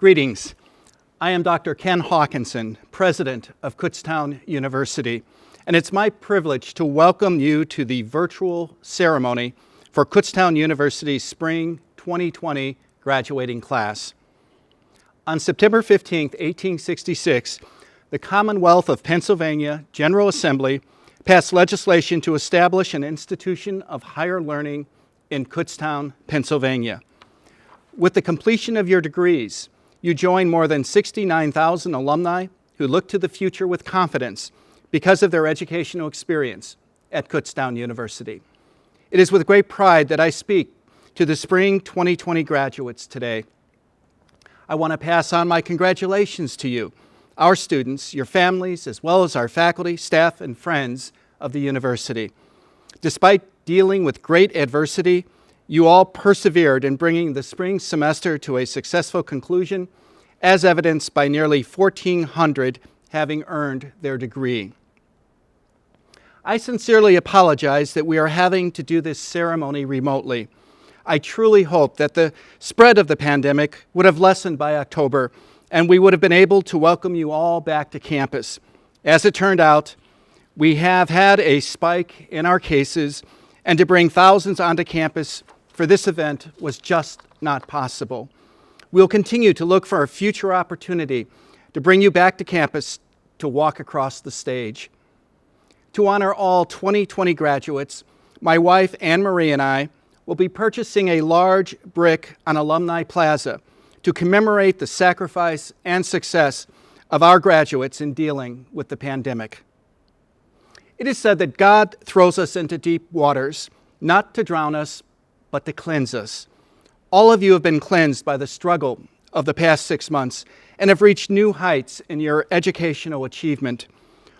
Greetings. I am Dr. Ken Hawkinson, president of Kutztown University, and it's my privilege to welcome you to the virtual ceremony for Kutztown University's Spring 2020 graduating class. On September 15, 1866, the Commonwealth of Pennsylvania General Assembly passed legislation to establish an institution of higher learning in Kutztown, Pennsylvania. With the completion of your degrees, you join more than 69,000 alumni who look to the future with confidence because of their educational experience at Kutztown University. It is with great pride that I speak to the Spring 2020 graduates today. I want to pass on my congratulations to you, our students, your families, as well as our faculty, staff, and friends of the university. Despite dealing with great adversity, you all persevered in bringing the spring semester to a successful conclusion, as evidenced by nearly 1,400 having earned their degree. I sincerely apologize that we are having to do this ceremony remotely. I truly hope that the spread of the pandemic would have lessened by October, and we would have been able to welcome you all back to campus. As it turned out, we have had a spike in our cases, and to bring thousands onto campus for this event was just not possible. We'll continue to look for a future opportunity to bring you back to campus to walk across the stage. To honor all 2020 graduates, my wife Anne Marie and I will be purchasing a large brick on Alumni Plaza to commemorate the sacrifice and success of our graduates in dealing with the pandemic. It is said that God throws us into deep waters, not to drown us, but to cleanse us. All of you have been cleansed by the struggle of the past 6 months and have reached new heights in your educational achievement.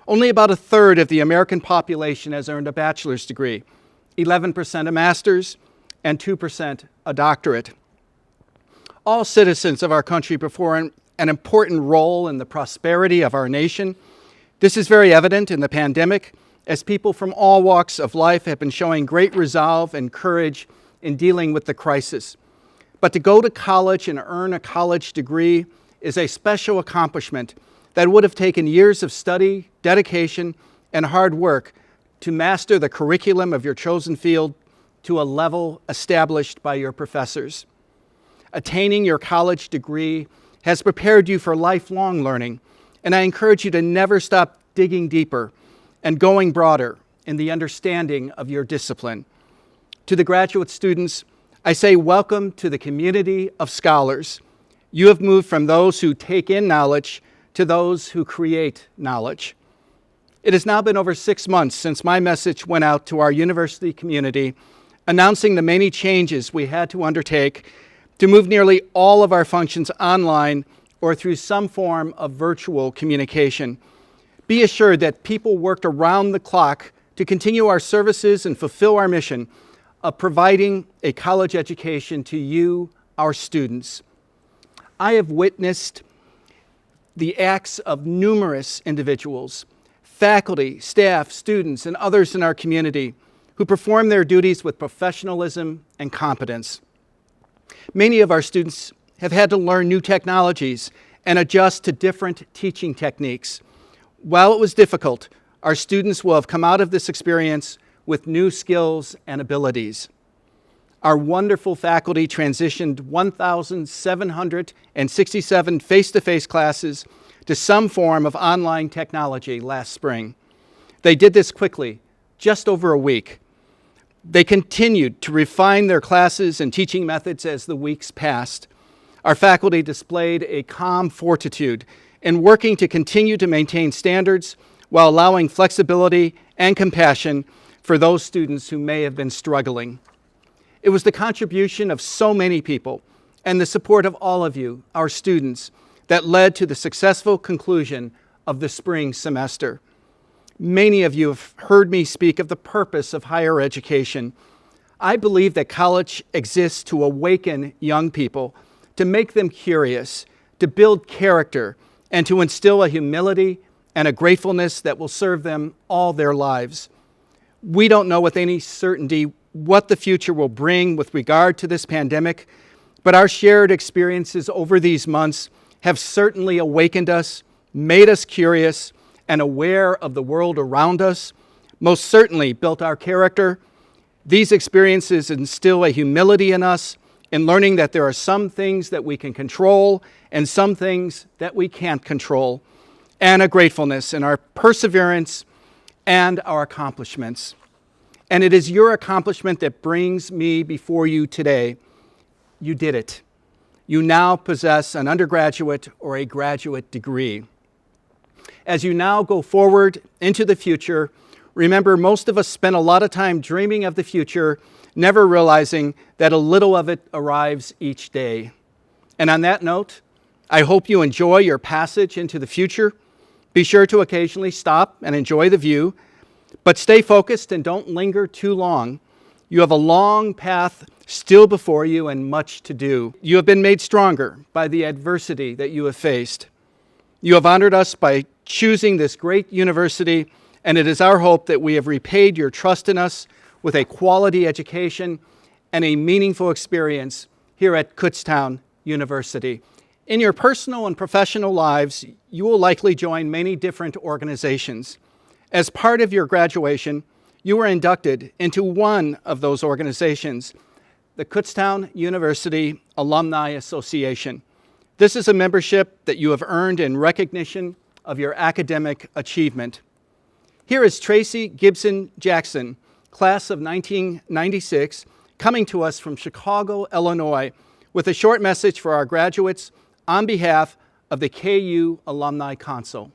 Only about a third of the American population has earned a bachelor's degree, 11% a master's, and 2% a doctorate. All citizens of our country perform an important role in the prosperity of our nation. This is very evident in the pandemic, as people from all walks of life have been showing great resolve and courage in dealing with the crisis. But to go to college and earn a college degree is a special accomplishment that would have taken years of study, dedication, and hard work to master the curriculum of your chosen field to a level established by your professors. Attaining your college degree has prepared you for lifelong learning, and I encourage you to never stop digging deeper and going broader in the understanding of your discipline. To the graduate students, I say welcome to the community of scholars. You have moved from those who take in knowledge to those who create knowledge. It has now been over 6 months since my message went out to our university community, announcing the many changes we had to undertake to move nearly all of our functions online or through some form of virtual communication. Be assured that people worked around the clock to continue our services and fulfill our mission of providing a college education to you, our students. I have witnessed the acts of numerous individuals, faculty, staff, students, and others in our community who perform their duties with professionalism and competence. Many of our students have had to learn new technologies and adjust to different teaching techniques. While it was difficult, our students will have come out of this experience with new skills and abilities. Our wonderful faculty transitioned 1,767 face-to-face classes to some form of online technology last spring. They did this quickly, just over a week. They continued to refine their classes and teaching methods as the weeks passed. Our faculty displayed a calm fortitude in working to continue to maintain standards while allowing flexibility and compassion for those students who may have been struggling. It was the contribution of so many people and the support of all of you, our students, that led to the successful conclusion of the spring semester. Many of you have heard me speak of the purpose of higher education. I believe that college exists to awaken young people, to make them curious, to build character, and to instill a humility and a gratefulness that will serve them all their lives. We don't know with any certainty what the future will bring with regard to this pandemic, But our shared experiences over these months have certainly awakened us, made us curious and aware of the world around us, most certainly built our character. These experiences instill a humility in us in learning that there are some things that we can control and some things that we can't control, and a gratefulness in our perseverance and our accomplishments. And it is your accomplishment that brings me before you today. You did it. You now possess an undergraduate or a graduate degree. As you now go forward into the future, remember, most of us spend a lot of time dreaming of the future, never realizing that a little of it arrives each day. And on that note, I hope you enjoy your passage into the future. Be sure to occasionally stop and enjoy the view, but stay focused and don't linger too long. You have a long path still before you and much to do. You have been made stronger by the adversity that you have faced. You have honored us by choosing this great university, and it is our hope that we have repaid your trust in us with a quality education and a meaningful experience here at Kutztown University. In your personal and professional lives, you will likely join many different organizations. As part of your graduation, you were inducted into one of those organizations, the Kutztown University Alumni Association. This is a membership that you have earned in recognition of your academic achievement. Here is Tracy Gibson Jackson, class of 1996, coming to us from Chicago, Illinois, with a short message for our graduates on behalf of the KU Alumni Council.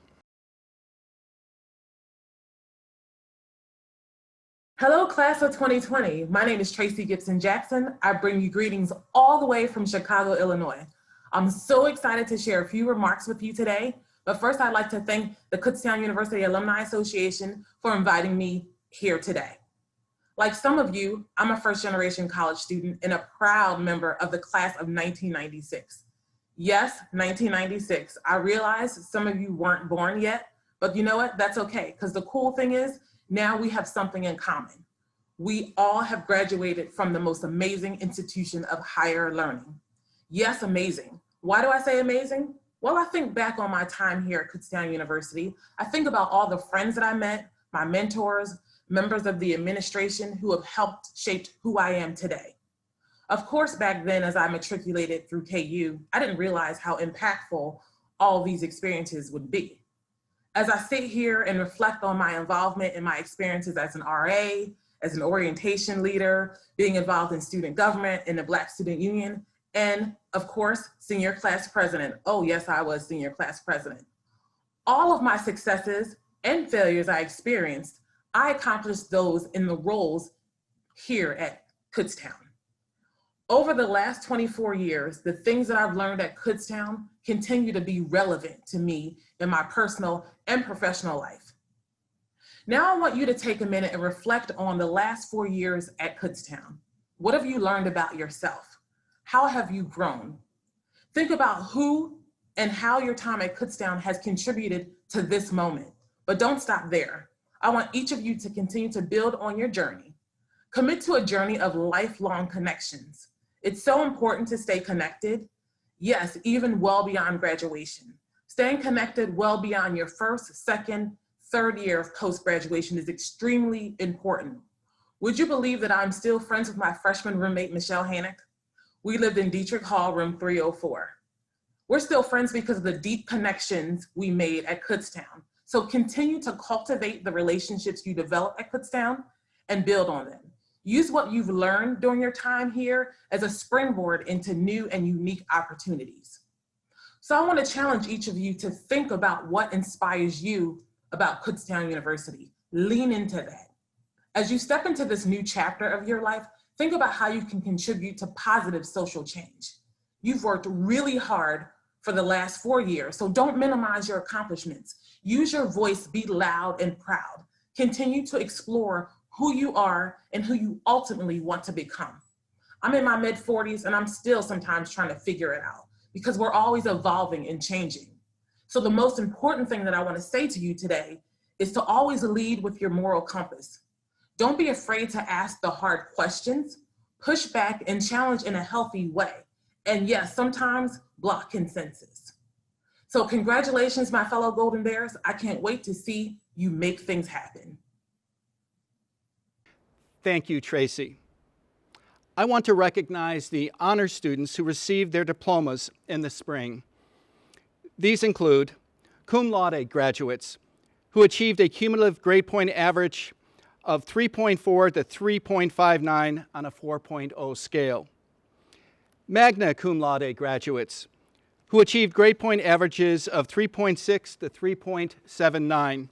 Hello, class of 2020. My name is Tracy Gibson Jackson. I bring you greetings all the way from Chicago, Illinois. I'm so excited to share a few remarks with you today, but first I'd like to thank the Kutztown University Alumni Association for inviting me here today. Like some of you, I'm a first-generation college student and a proud member of the class of 1996. Yes, 1996. I realize some of you weren't born yet, but you know what? That's okay, because the cool thing is, now we have something in common. We all have graduated from the most amazing institution of higher learning. Yes, amazing. Why do I say amazing? Well, I think back on my time here at Kutztown University. I think about all the friends that I met, my mentors, members of the administration who have helped shape who I am today. Of course, back then, as I matriculated through KU, I didn't realize how impactful all these experiences would be. As I sit here and reflect on my involvement in my experiences as an RA, as an orientation leader, being involved in student government, in the Black Student Union, and of course, senior class president. Oh yes, I was senior class president. All of my successes and failures I experienced, I accomplished those in the roles here at Kutztown. Over the last 24 years, the things that I've learned at Kutztown continue to be relevant to me in my personal and professional life. Now I want you to take a minute and reflect on the last 4 years at Kutztown. What have you learned about yourself? How have you grown? Think about who and how your time at Kutztown has contributed to this moment. But don't stop there. I want each of you to continue to build on your journey. Commit to a journey of lifelong connections. It's so important to stay connected. Yes, even well beyond graduation. Staying connected well beyond your first, second, third year of post-graduation is extremely important. Would you believe that I'm still friends with my freshman roommate, Michelle Hannock? We lived in Dietrich Hall, room 304. We're still friends because of the deep connections we made at Kutztown. So continue to cultivate the relationships you develop at Kutztown and build on them. Use what you've learned during your time here as a springboard into new and unique opportunities. So I want to challenge each of you to think about what inspires you about Kutztown University. Lean into that. As you step into this new chapter of your life, think about how you can contribute to positive social change. You've worked really hard for the last 4 years, so don't minimize your accomplishments. Use your voice, be loud and proud. Continue to explore who you are and who you ultimately want to become. I'm in my mid-40s and I'm still sometimes trying to figure it out because we're always evolving and changing. So the most important thing that I want to say to you today is to always lead with your moral compass. Don't be afraid to ask the hard questions, push back and challenge in a healthy way, and yes, sometimes block consensus. So congratulations, my fellow Golden Bears. I can't wait to see you make things happen. Thank you, Tracy. I want to recognize the honor students who received their diplomas in the spring. These include cum laude graduates who achieved a cumulative grade point average of 3.4 to 3.59 on a 4.0 scale. Magna cum laude graduates who achieved grade point averages of 3.6 to 3.79.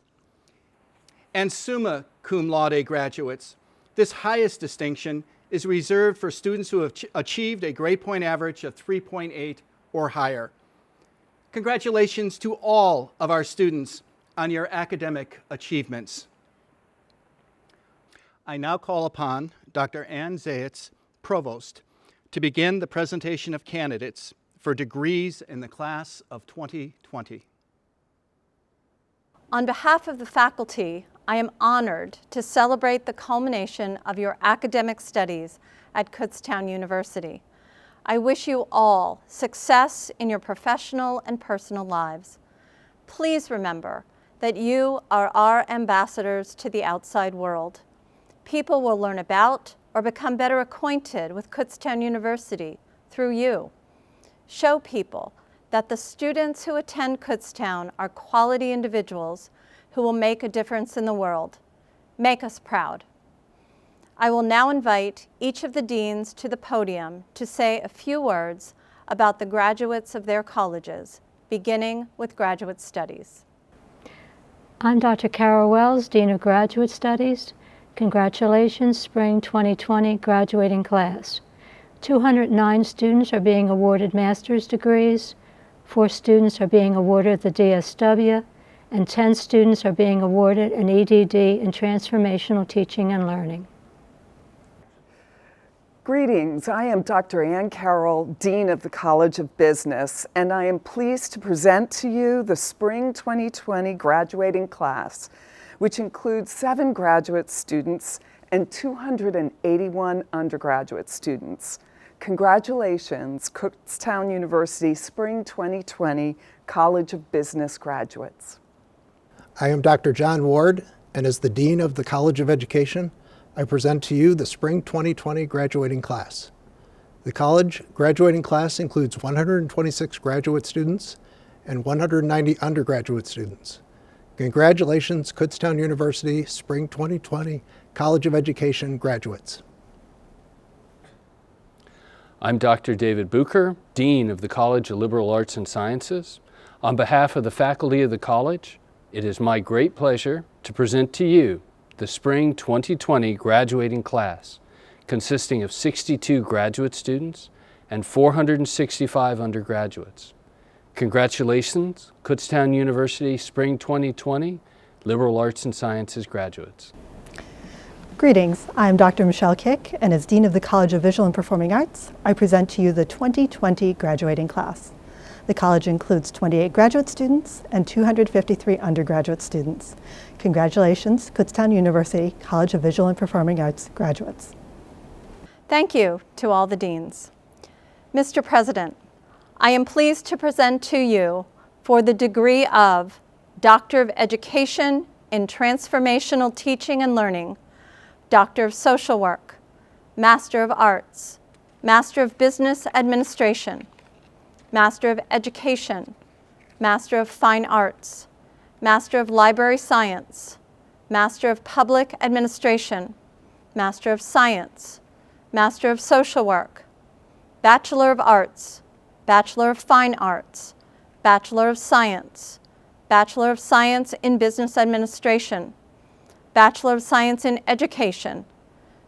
And summa cum laude graduates. This highest distinction is reserved for students who have achieved a grade point average of 3.8 or higher. Congratulations to all of our students on your academic achievements. I now call upon Dr. Ann Zayitz, Provost, to begin the presentation of candidates for degrees in the class of 2020. On behalf of the faculty, I am honored to celebrate the culmination of your academic studies at Kutztown University. I wish you all success in your professional and personal lives. Please remember that you are our ambassadors to the outside world. People will learn about or become better acquainted with Kutztown University through you. Show people that the students who attend Kutztown are quality individuals who will make a difference in the world. Make us proud. I will now invite each of the deans to the podium to say a few words about the graduates of their colleges, beginning with Graduate Studies. I'm Dr. Carol Wells, Dean of Graduate Studies. Congratulations, Spring 2020 graduating class. 209 students are being awarded master's degrees, 4 students are being awarded the DSW, and 10 students are being awarded an EDD in Transformational Teaching and Learning. Greetings, I am Dr. Ann Carroll, Dean of the College of Business, and I am pleased to present to you the Spring 2020 graduating class, which includes 7 graduate students and 281 undergraduate students. Congratulations, Kutztown University Spring 2020 College of Business graduates. I am Dr. John Ward, and as the Dean of the College of Education, I present to you the Spring 2020 graduating class. The college graduating class includes 126 graduate students and 190 undergraduate students. Congratulations, Kutztown University Spring 2020 College of Education graduates. I'm Dr. David Bucher, Dean of the College of Liberal Arts and Sciences. On behalf of the faculty of the college, it is my great pleasure to present to you the Spring 2020 graduating class, consisting of 62 graduate students and 465 undergraduates. Congratulations, Kutztown University Spring 2020 Liberal Arts and Sciences graduates. Greetings, I'm Dr. Michelle Kick, and as Dean of the College of Visual and Performing Arts, I present to you the 2020 graduating class. The college includes 28 graduate students and 253 undergraduate students. Congratulations, Kutztown University College of Visual and Performing Arts graduates. Thank you to all the deans. Mr. President, I am pleased to present to you for the degree of Doctor of Education in Transformational Teaching and Learning, Doctor of Social Work, Master of Arts, Master of Business Administration, Master of Education, Master of Fine Arts, Master of Library Science, Master of Public Administration, Master of Science, Master of Social Work, Bachelor of Arts, Bachelor of Fine Arts, Bachelor of Science, Bachelor of Science in Business Administration, Bachelor of Science in Education,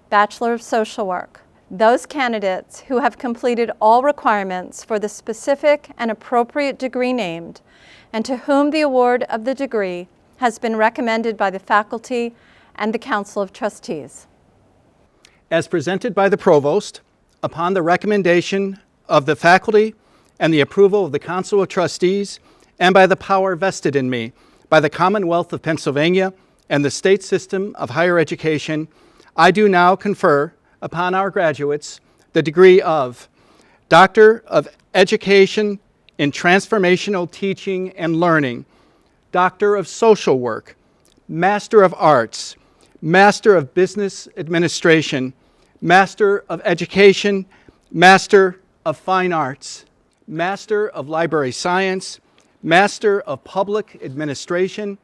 Bachelor of Social Work. Those candidates who have completed all requirements for the specific and appropriate degree named, and to whom the award of the degree has been recommended by the faculty and the Council of Trustees. As presented by the Provost, upon the recommendation of the faculty and the approval of the Council of Trustees, and by the power vested in me by the Commonwealth of Pennsylvania and the state system of higher education, I do now confer upon our graduates the degree of Doctor of Education in Transformational Teaching and Learning, Doctor of Social Work, Master of Arts, Master of Business Administration, Master of Education, Master of Fine Arts, Master of Library Science, Master of Public Administration,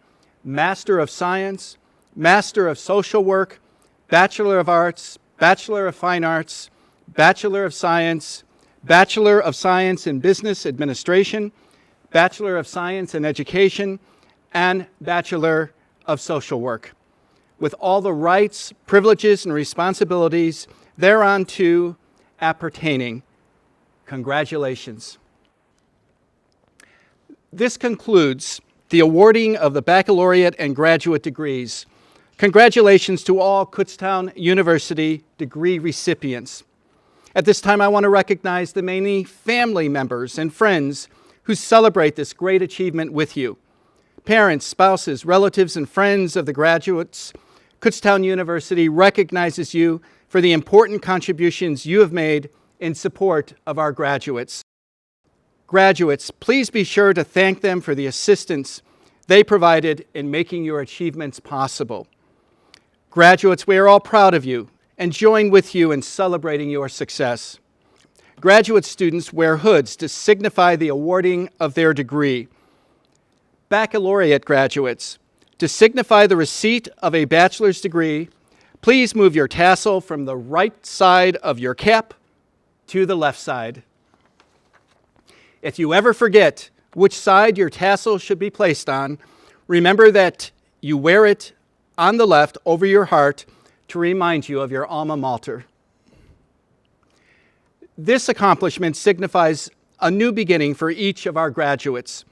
Master of Science, Master of Social Work, Bachelor of Arts, Bachelor of Fine Arts, Bachelor of Science, Bachelor of Science in Business Administration, Bachelor of Science in Education, and Bachelor of Social Work, with all the rights, privileges, and responsibilities thereunto appertaining. Congratulations. This concludes the awarding of the baccalaureate and graduate degrees. Congratulations to all Kutztown University degree recipients. At this time, I want to recognize the many family members and friends who celebrate this great achievement with you. Parents, spouses, relatives, and friends of the graduates, Kutztown University recognizes you for the important contributions you have made in support of our graduates. Graduates, please be sure to thank them for the assistance they provided in making your achievements possible. Graduates, we are all proud of you and join with you in celebrating your success. Graduate students wear hoods to signify the awarding of their degree. Baccalaureate graduates, to signify the receipt of a bachelor's degree, please move your tassel from the right side of your cap to the left side. If you ever forget which side your tassel should be placed on, remember that you wear it on the left over your heart to remind you of your alma mater. This accomplishment signifies a new beginning for each of our graduates.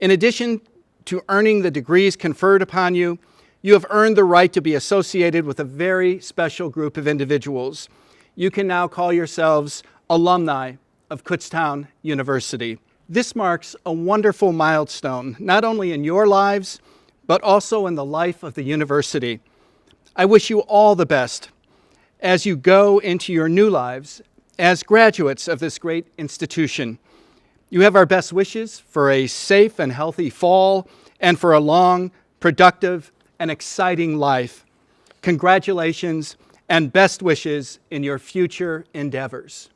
In addition to earning the degrees conferred upon you, you have earned the right to be associated with a very special group of individuals. You can now call yourselves alumni of Kutztown University. This marks a wonderful milestone, not only in your lives, but also in the life of the university. I wish you all the best as you go into your new lives as graduates of this great institution. You have our best wishes for a safe and healthy fall and for a long, productive, and exciting life. Congratulations and best wishes in your future endeavors.